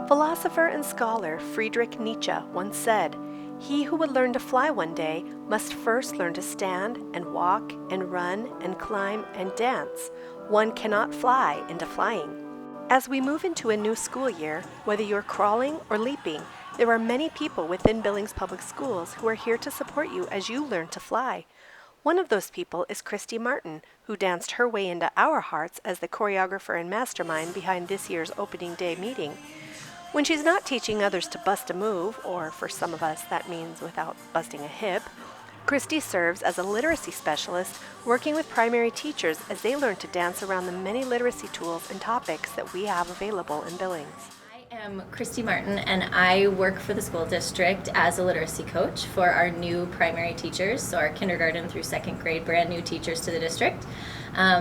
Philosopher and scholar Friedrich Nietzsche once said, "He who would learn to fly one day must first learn to stand and walk and run and climb and dance. One cannot fly into flying." As we move into a new school year, whether you're crawling or leaping, there are many people within Billings Public Schools who are here to support you as you learn to fly. One of those people is Kristie Martin, who danced her way into our hearts as the choreographer and mastermind behind this year's opening day meeting. When she's not teaching others to bust a move, or for some of us that means without busting a hip, Kristie serves as a literacy specialist working with primary teachers as they learn to dance around the many literacy tools and topics that we have available in Billings. I am Kristie Martin, and I work for the school district as a literacy coach for our new primary teachers, so our kindergarten through second grade brand new teachers to the district.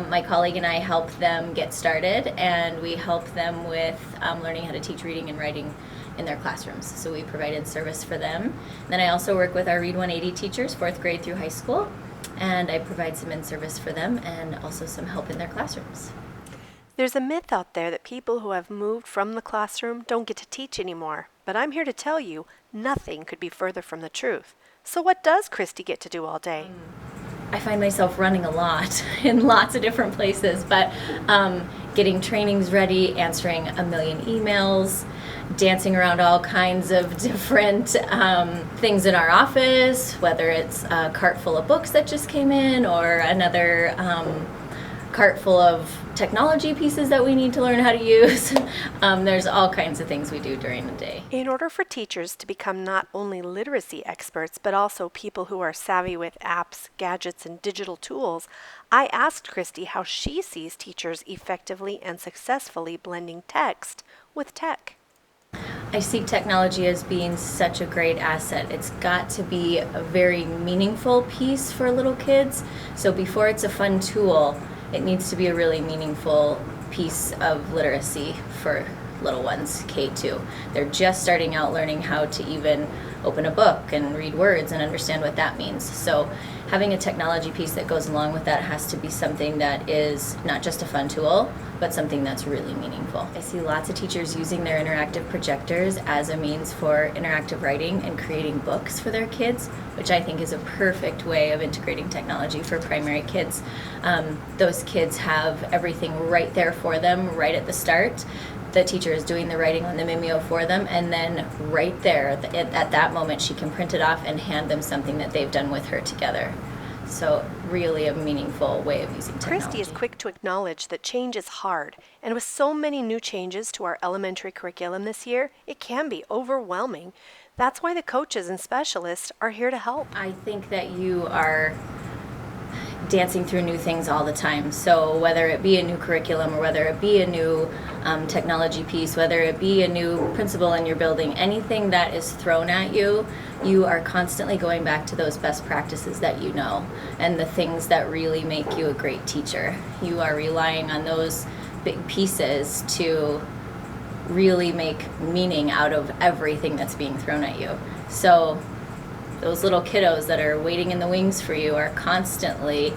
My colleague and I help them get started, and we help them with learning how to teach reading and writing in their classrooms. So we provided service for them. Then I also work with our Read 180 teachers, fourth grade through high school, and I provide some in-service for them and also some help in their classrooms. There's a myth out there that people who have moved from the classroom don't get to teach anymore, but I'm here to tell you nothing could be further from the truth. So what does Kristie get to do all day? I find myself running a lot in lots of different places, but getting trainings ready, answering a million emails, dancing around all kinds of different things in our office, whether it's a cart full of books that just came in or another cart full of technology pieces that we need to learn how to use. There's all kinds of things we do during the day. In order for teachers to become not only literacy experts, but also people who are savvy with apps, gadgets, and digital tools, I asked Kristie how she sees teachers effectively and successfully blending text with tech. I see technology as being such a great asset. It's got to be a very meaningful piece for little kids. So before it's a fun tool, it needs to be a really meaningful piece of literacy for little ones, K2. They're just starting out learning how to even open a book and read words and understand what that means. So having a technology piece that goes along with that has to be something that is not just a fun tool, but something that's really meaningful. I see lots of teachers using their interactive projectors as a means for interactive writing and creating books for their kids, which I think is a perfect way of integrating technology for primary kids. Those kids have everything right there for them right at the start. The teacher is doing the writing on the Mimeo for them, and then right there at that moment she can print it off and hand them something that they've done with her together. So really a meaningful way of using technology. Kristie is quick to acknowledge that change is hard, and with so many new changes to our elementary curriculum this year, it can be overwhelming. That's why the coaches and specialists are here to help. I think that you are dancing through new things all the time. So whether it be a new curriculum or whether it be a new technology piece, whether it be a new principal in your building, anything that is thrown at you, you are constantly going back to those best practices that you know and the things that really make you a great teacher. You are relying on those big pieces to really make meaning out of everything that's being thrown at you. So those little kiddos that are waiting in the wings for you are constantly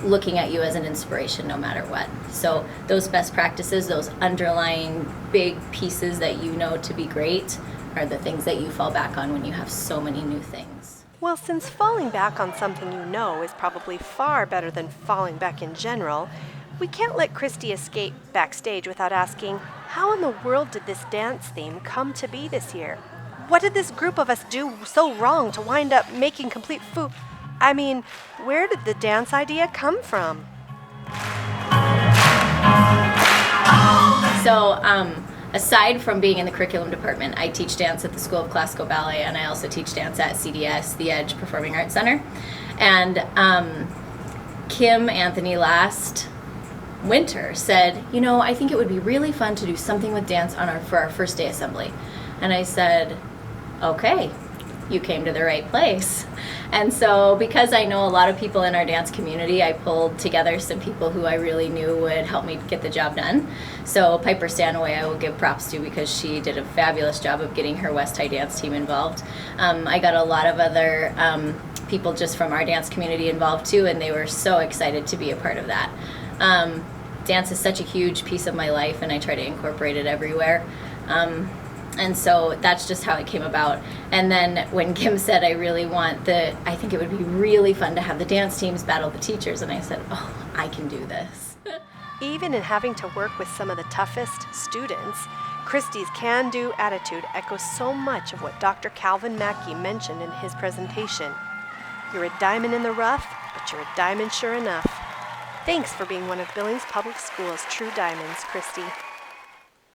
looking at you as an inspiration no matter what. So those best practices, those underlying big pieces that you know to be great are the things that you fall back on when you have so many new things. Well, since falling back on something you know is probably far better than falling back in general, we can't let Kristie escape backstage without asking, how in the world did this dance theme come to be this year? What did this group of us do so wrong to wind up making complete food? I mean, where did the dance idea come from? So, aside from being in the curriculum department, I teach dance at the School of Classical Ballet, and I also teach dance at CDS, the Edge Performing Arts Center. And Kim Anthony last winter said, you know, I think it would be really fun to do something with dance for our first day assembly. And I said, okay, you came to the right place. And so because I know a lot of people in our dance community, I pulled together some people who I really knew would help me get the job done. So Piper Stanaway I will give props to because she did a fabulous job of getting her West High dance team involved. I got a lot of other people just from our dance community involved too, and they were so excited to be a part of that. Dance is such a huge piece of my life, and I try to incorporate it everywhere. And so that's just how it came about. And then when Kim said, I think it would be really fun to have the dance teams battle the teachers, and I said, oh, I can do this. Even in having to work with some of the toughest students, Kristie's can-do attitude echoes so much of what Dr. Calvin Mackey mentioned in his presentation. You're a diamond in the rough, but you're a diamond sure enough. Thanks for being one of Billings Public Schools' true diamonds, Kristie.